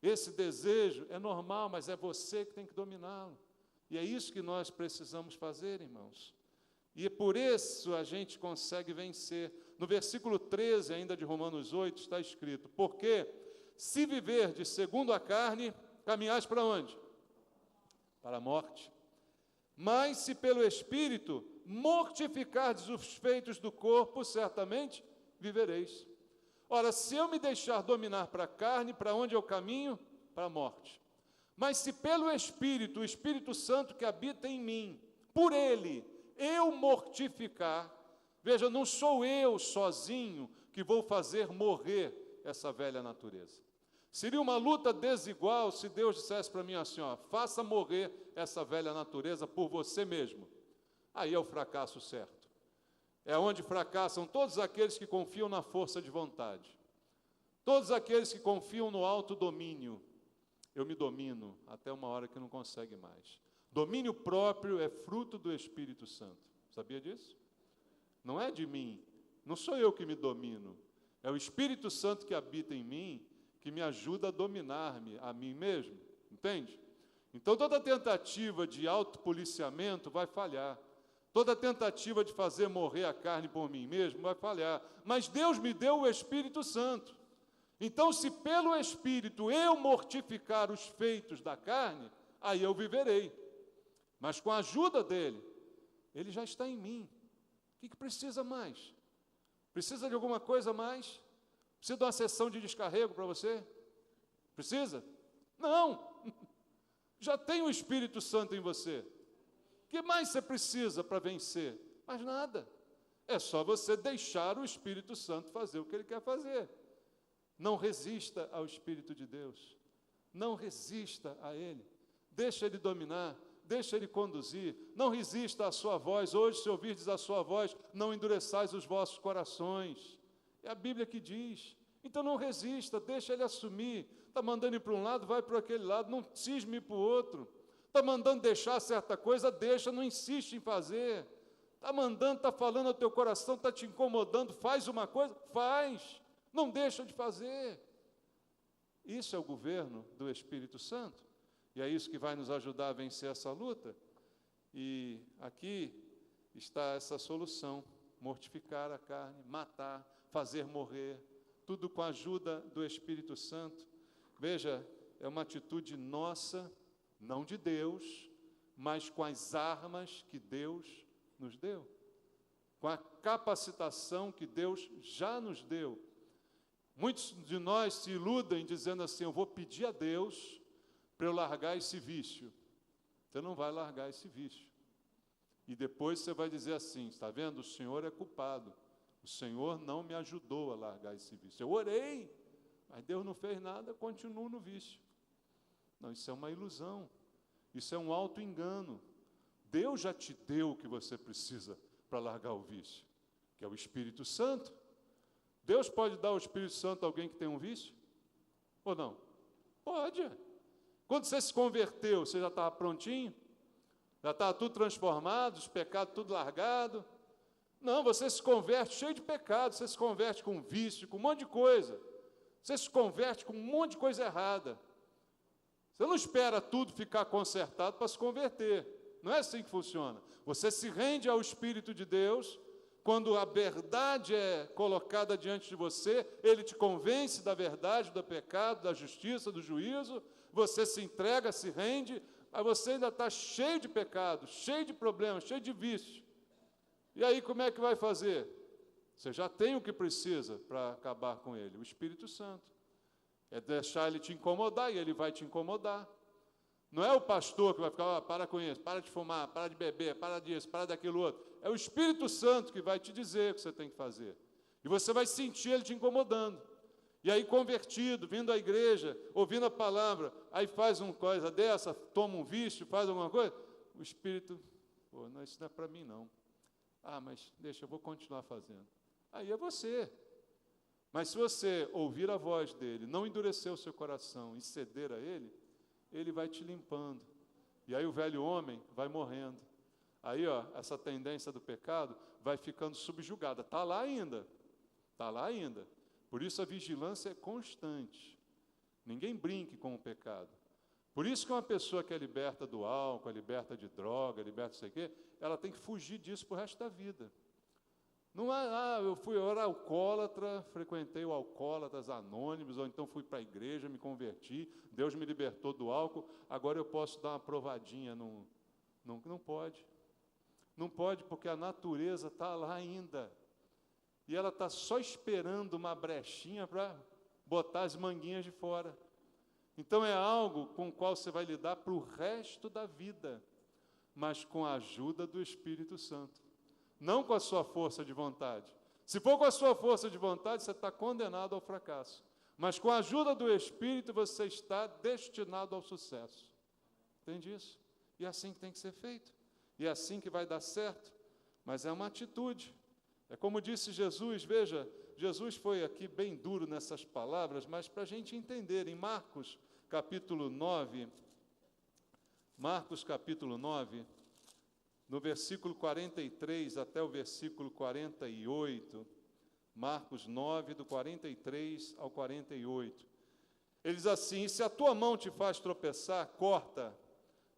Esse desejo é normal, mas é você que tem que dominá-lo. E é isso que nós precisamos fazer, irmãos. E por isso a gente consegue vencer. No versículo 13, ainda de Romanos 8, está escrito: porque se viverdes segundo a carne, caminhais para onde? Para a morte. Mas se pelo Espírito mortificardes os feitos do corpo, certamente vivereis. Ora, se eu me deixar dominar para a carne, para onde eu caminho? Para a morte. Mas se pelo Espírito, o Espírito Santo que habita em mim, por ele, eu mortificar, veja, não sou eu sozinho que vou fazer morrer essa velha natureza. Seria uma luta desigual se Deus dissesse para mim assim, ó, faça morrer essa velha natureza por você mesmo. Aí é o fracasso certo. É onde fracassam todos aqueles que confiam na força de vontade. Todos aqueles que confiam no autodomínio. Eu me domino até uma hora que não consegue mais. Domínio próprio é fruto do Espírito Santo. Sabia disso? Não é de mim. Não sou eu que me domino. É o Espírito Santo que habita em mim, que me ajuda a dominar-me a mim mesmo. Entende? Então, toda tentativa de autopoliciamento vai falhar. Toda tentativa de fazer morrer a carne por mim mesmo vai falhar. Mas Deus me deu o Espírito Santo. Então, se pelo Espírito eu mortificar os feitos da carne, aí eu viverei. Mas com a ajuda dele, ele já está em mim. O que precisa mais? Precisa de alguma coisa mais? Precisa de uma sessão de descarrego para você? Precisa? Não! Já tem o Espírito Santo em você. O que mais você precisa para vencer? Mais nada. É só você deixar o Espírito Santo fazer o que ele quer fazer. Não resista ao Espírito de Deus. Não resista a ele. Deixa ele dominar, deixa ele conduzir. Não resista à sua voz. Hoje, se ouvirdes a sua voz, não endureçais os vossos corações. É a Bíblia que diz. Então não resista, deixa ele assumir. Está mandando ir para um lado, vai para aquele lado. Não cisme para o outro. Está mandando deixar certa coisa, deixa, não insiste em fazer. Está mandando, está falando ao teu coração, está te incomodando, faz uma coisa, faz. Não deixa de fazer. Isso é o governo do Espírito Santo. E é isso que vai nos ajudar a vencer essa luta. E aqui está essa solução: mortificar a carne, matar, fazer morrer, tudo com a ajuda do Espírito Santo. Veja, é uma atitude nossa, não de Deus, mas com as armas que Deus nos deu, com a capacitação que Deus já nos deu. Muitos de nós se iludem dizendo assim: eu vou pedir a Deus para eu largar esse vício. Você não vai largar esse vício. E depois você vai dizer assim: está vendo? O Senhor é culpado. O Senhor não me ajudou a largar esse vício. Eu orei, mas Deus não fez nada, continuo no vício. Não, isso é uma ilusão. Isso é um auto-engano. Deus já te deu o que você precisa para largar o vício, que é o Espírito Santo. Deus pode dar o Espírito Santo a alguém que tem um vício? Ou não? Pode. Quando você se converteu, você já estava prontinho? Já estava tudo transformado, os pecados tudo largado? Não, você se converte cheio de pecado, você se converte com vício, com um monte de coisa. Você se converte com um monte de coisa errada. Você não espera tudo ficar consertado para se converter. Não é assim que funciona. Você se rende ao Espírito de Deus. Quando a verdade é colocada diante de você, ele te convence da verdade, do pecado, da justiça, do juízo. Você se entrega, se rende, mas você ainda está cheio de pecado, cheio de problemas, cheio de vício. E aí como é que vai fazer? Você já tem o que precisa para acabar com ele, o Espírito Santo. É deixar ele te incomodar, e ele vai te incomodar. Não é o pastor que vai ficar, para com isso, para de fumar, para de beber, para disso, para daquilo outro. É o Espírito Santo que vai te dizer o que você tem que fazer. E você vai sentir ele te incomodando. E aí, convertido, vindo à igreja, ouvindo a palavra, aí faz uma coisa dessa, toma um vício, faz alguma coisa, o Espírito, pô, não, isso não é para mim não. Ah, mas deixa, eu vou continuar fazendo. Aí é você. Mas se você ouvir a voz dele, não endurecer o seu coração e ceder a ele, ele vai te limpando. E aí o velho homem vai morrendo. Aí, ó, essa tendência do pecado vai ficando subjugada. Está lá ainda. Está lá ainda. Por isso a vigilância é constante. Ninguém brinque com o pecado. Por isso que uma pessoa que é liberta do álcool, é liberta de droga, é liberta de sei o quê, ela tem que fugir disso para o resto da vida. Não é, eu era alcoólatra, frequentei o Alcoólatras Anônimos, ou então fui para a igreja, me converti, Deus me libertou do álcool, agora eu posso dar uma provadinha. Não pode. Não pode, porque a natureza está lá ainda. E ela está só esperando uma brechinha para botar as manguinhas de fora. Então é algo com o qual você vai lidar para o resto da vida, mas com a ajuda do Espírito Santo. Não com a sua força de vontade. Se for com a sua força de vontade, você está condenado ao fracasso. Mas com a ajuda do Espírito, você está destinado ao sucesso. Entende isso? E é assim que tem que ser feito. E é assim que vai dar certo. Mas é uma atitude. É como disse Jesus, veja, Jesus foi aqui bem duro nessas palavras, mas para a gente entender, em Marcos capítulo 9, no versículo 43 até o versículo 48, Marcos 9, do 43 ao 48. Ele diz assim: e se a tua mão te faz tropeçar, corta,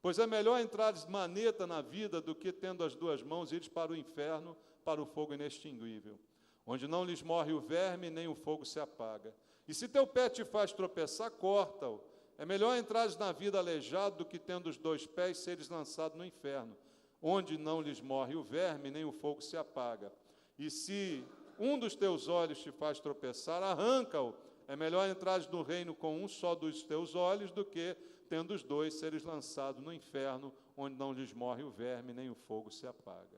pois é melhor entrares maneta na vida do que, tendo as duas mãos, ires para o inferno, para o fogo inextinguível, onde não lhes morre o verme, nem o fogo se apaga. E se teu pé te faz tropeçar, corta-o. É melhor entrares na vida aleijado do que, tendo os dois pés, seres lançado no inferno, onde não lhes morre o verme, nem o fogo se apaga. E se um dos teus olhos te faz tropeçar, arranca-o. É melhor entrares no reino com um só dos teus olhos, do que, tendo os dois, seres lançados no inferno, onde não lhes morre o verme, nem o fogo se apaga.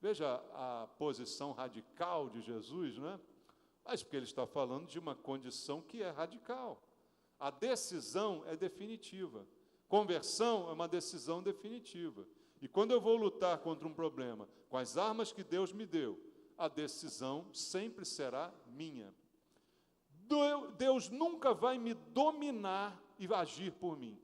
Veja a posição radical de Jesus, não é? Mas porque ele está falando de uma condição que é radical. A decisão é definitiva. Conversão é uma decisão definitiva. E quando eu vou lutar contra um problema com as armas que Deus me deu, a decisão sempre será minha. Deus nunca vai me dominar e agir por mim.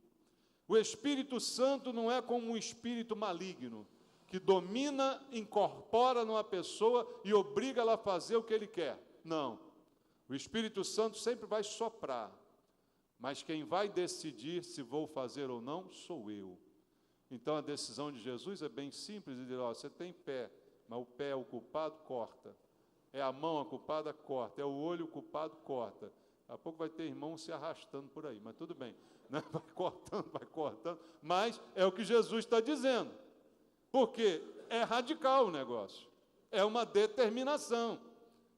O Espírito Santo não é como um espírito maligno, que domina, incorpora numa pessoa e obriga ela a fazer o que ele quer. Não. O Espírito Santo sempre vai soprar, mas quem vai decidir se vou fazer ou não, sou eu. Então a decisão de Jesus é bem simples, de dizer, você tem pé, mas o pé é o culpado, corta. É a mão a culpada, corta. É o olho o culpado, corta. Daqui a pouco vai ter irmão se arrastando por aí, mas tudo bem. Né? Vai cortando, mas é o que Jesus está dizendo. Porque é radical o negócio. É uma determinação.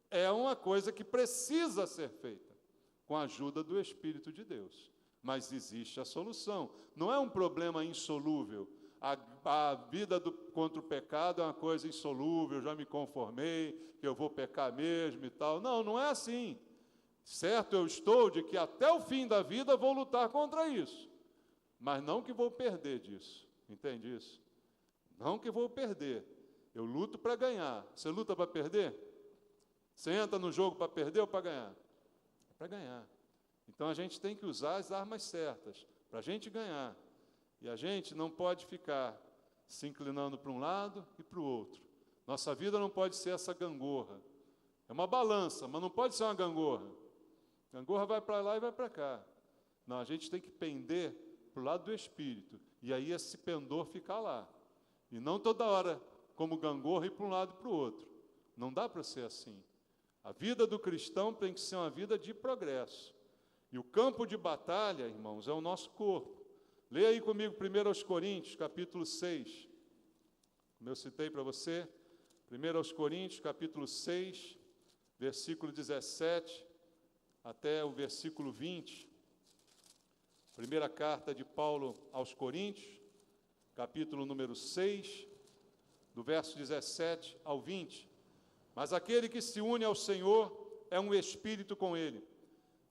É uma coisa que precisa ser feita com a ajuda do Espírito de Deus. Mas existe a solução. Não é um problema insolúvel. A vida contra o pecado é uma coisa insolúvel, eu já me conformei, que eu vou pecar mesmo e tal. Não, não é assim. Certo, eu estou de que até o fim da vida vou lutar contra isso. Mas não que vou perder disso. Entende isso? Não que vou perder. Eu luto para ganhar. Você luta para perder? Você entra no jogo para perder ou para ganhar? É para ganhar. Então a gente tem que usar as armas certas para a gente ganhar. E a gente não pode ficar se inclinando para um lado e para o outro. Nossa vida não pode ser essa gangorra. É uma balança, mas não pode ser uma gangorra. Gangorra vai para lá e vai para cá. Não, a gente tem que pender para o lado do Espírito. E aí esse pendor fica lá. E não toda hora, como gangorra, ir para um lado e para o outro. Não dá para ser assim. A vida do cristão tem que ser uma vida de progresso. E o campo de batalha, irmãos, é o nosso corpo. Leia aí comigo 1 Coríntios, capítulo 6. Como eu citei para você, 1 Coríntios, capítulo 6, versículo 17 até o versículo 20. Primeira carta de Paulo aos Coríntios, capítulo número 6, do verso 17 ao 20. Mas aquele que se une ao Senhor é um espírito com ele.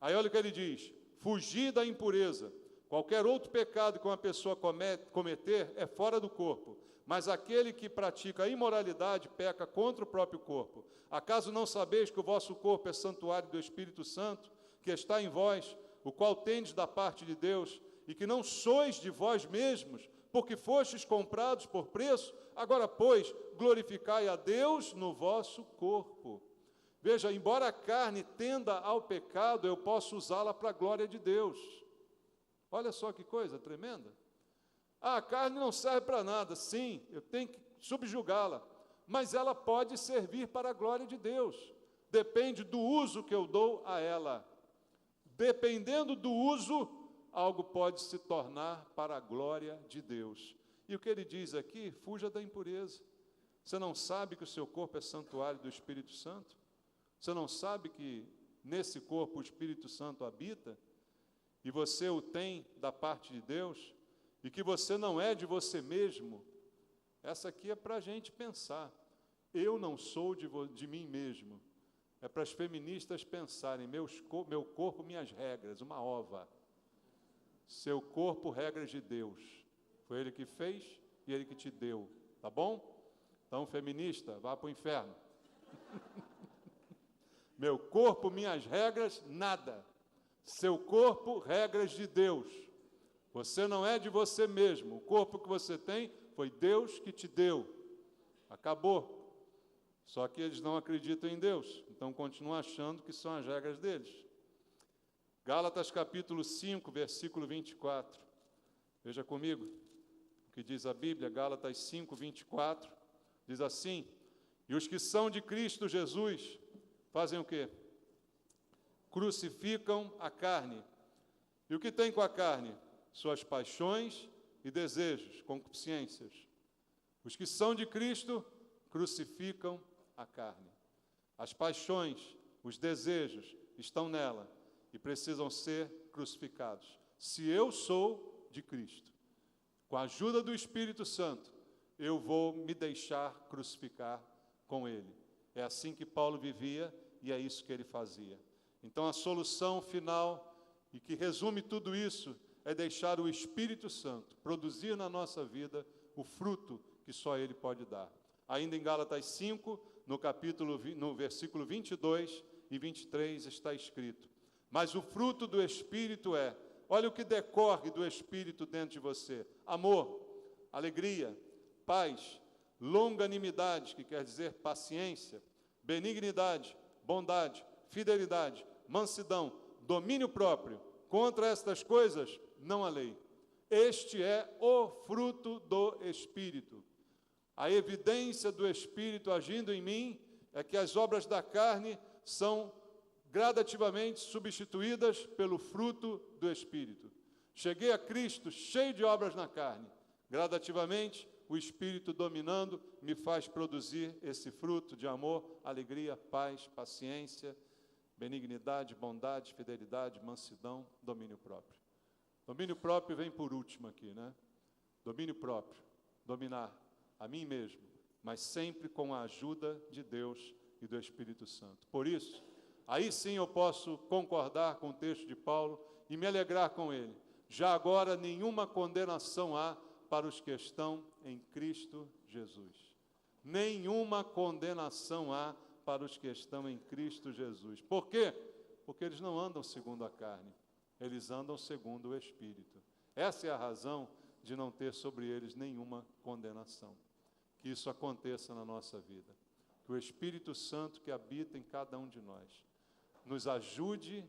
Aí olha o que ele diz: fugir da impureza. Qualquer outro pecado que uma pessoa cometer é fora do corpo, mas aquele que pratica a imoralidade peca contra o próprio corpo. Acaso não sabeis que o vosso corpo é santuário do Espírito Santo, que está em vós, o qual tendes da parte de Deus, e que não sois de vós mesmos, porque fostes comprados por preço? Agora, pois, glorificai a Deus no vosso corpo Veja, embora a carne tenda ao pecado, eu posso usá-la para a glória de Deus. Olha só que coisa tremenda. A carne não serve para nada. Sim, eu tenho que subjugá-la, mas ela pode servir para a glória de Deus. Depende do uso que eu dou a ela. Dependendo do uso, algo pode se tornar para a glória de Deus. E o que ele diz aqui? Fuja da impureza. Você não sabe que o seu corpo é santuário do Espírito Santo? Você não sabe que nesse corpo o Espírito Santo habita? E você o tem da parte de Deus? E que você não é de você mesmo? Essa aqui é para a gente pensar. Eu não sou de mim mesmo. É para as feministas pensarem, meu corpo, minhas regras, uma ova. Seu corpo, regras de Deus. Foi Ele que fez e Ele que te deu, tá bom? Então, feminista, vá para o inferno. Meu corpo, minhas regras, nada. Seu corpo, regras de Deus. Você não é de você mesmo. O corpo que você tem foi Deus que te deu. Acabou. Só que eles não acreditam em Deus, então continuam achando que são as regras deles. Gálatas capítulo 5, versículo 24. Veja comigo o que diz a Bíblia, Gálatas 5, 24. Diz assim: e os que são de Cristo Jesus fazem o quê? Crucificam a carne. E o que tem com a carne? Suas paixões e desejos, concupiscências. Os que são de Cristo crucificam a carne. As paixões, os desejos estão nela e precisam ser crucificados. Se eu sou de Cristo, com a ajuda do Espírito Santo, eu vou me deixar crucificar com Ele. É assim que Paulo vivia e é isso que ele fazia. Então a solução final, e que resume tudo isso, é deixar o Espírito Santo produzir na nossa vida o fruto que só Ele pode dar. Ainda em Gálatas 5, no versículo 22 e 23 está escrito: mas o fruto do Espírito é, olha o que decorre do Espírito dentro de você: amor, alegria, paz, longanimidade, que quer dizer paciência, benignidade, bondade, fidelidade, mansidão, domínio próprio. Contra estas coisas não há lei. Este é o fruto do Espírito. A evidência do Espírito agindo em mim é que as obras da carne são gradativamente substituídas pelo fruto do Espírito. Cheguei a Cristo cheio de obras na carne. Gradativamente, o Espírito dominando me faz produzir esse fruto de amor, alegria, paz, paciência, benignidade, bondade, fidelidade, mansidão, domínio próprio. Domínio próprio vem por último aqui, né? Domínio próprio, dominar a mim mesmo, mas sempre com a ajuda de Deus e do Espírito Santo. Por isso, aí sim eu posso concordar com o texto de Paulo e me alegrar com ele. Já agora nenhuma condenação há para os que estão em Cristo Jesus. Nenhuma condenação há para os que estão em Cristo Jesus. Por quê? Porque eles não andam segundo a carne, eles andam segundo o Espírito. Essa é a razão de não ter sobre eles nenhuma condenação. Que isso aconteça na nossa vida. Que o Espírito Santo que habita em cada um de nós nos ajude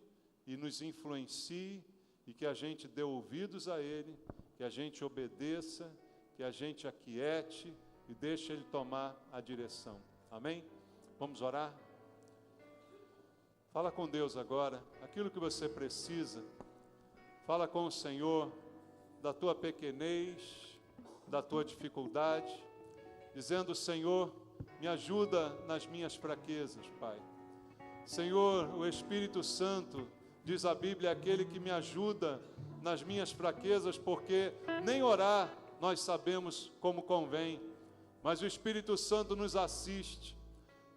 e nos influencie e que a gente dê ouvidos a Ele, que a gente obedeça, que a gente aquiete e deixe Ele tomar a direção. Amém? Vamos orar? Fala com Deus agora, aquilo que você precisa. Fala com o Senhor da tua pequenez, da tua dificuldade, dizendo: Senhor, me ajuda nas minhas fraquezas, Pai. Senhor, o Espírito Santo, diz a Bíblia, é aquele que me ajuda nas minhas fraquezas, porque nem orar nós sabemos como convém, mas o Espírito Santo nos assiste,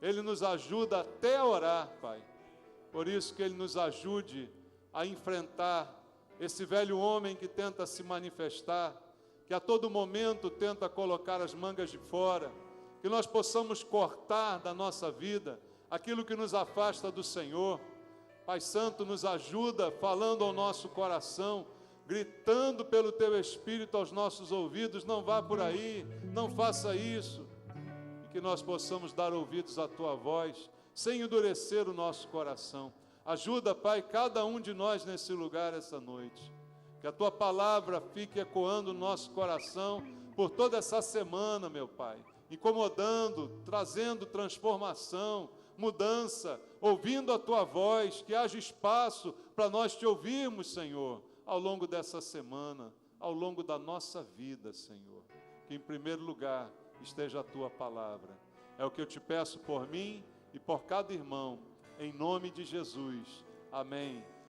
Ele nos ajuda até a orar, Pai. Por isso que Ele nos ajude a enfrentar esse velho homem que tenta se manifestar, que a todo momento tenta colocar as mangas de fora, que nós possamos cortar da nossa vida aquilo que nos afasta do Senhor. Pai Santo, nos ajuda falando ao nosso coração, gritando pelo Teu Espírito aos nossos ouvidos: não vá por aí, não faça isso. E que nós possamos dar ouvidos à Tua voz sem endurecer o nosso coração. Ajuda, Pai, cada um de nós nesse lugar essa noite. Que a Tua palavra fique ecoando no nosso coração por toda essa semana, meu Pai. Incomodando, trazendo transformação, mudança, ouvindo a Tua voz, que haja espaço para nós Te ouvirmos, Senhor, ao longo dessa semana, ao longo da nossa vida, Senhor. Que em primeiro lugar esteja a Tua palavra. É o que eu Te peço por mim e por cada irmão, em nome de Jesus. Amém.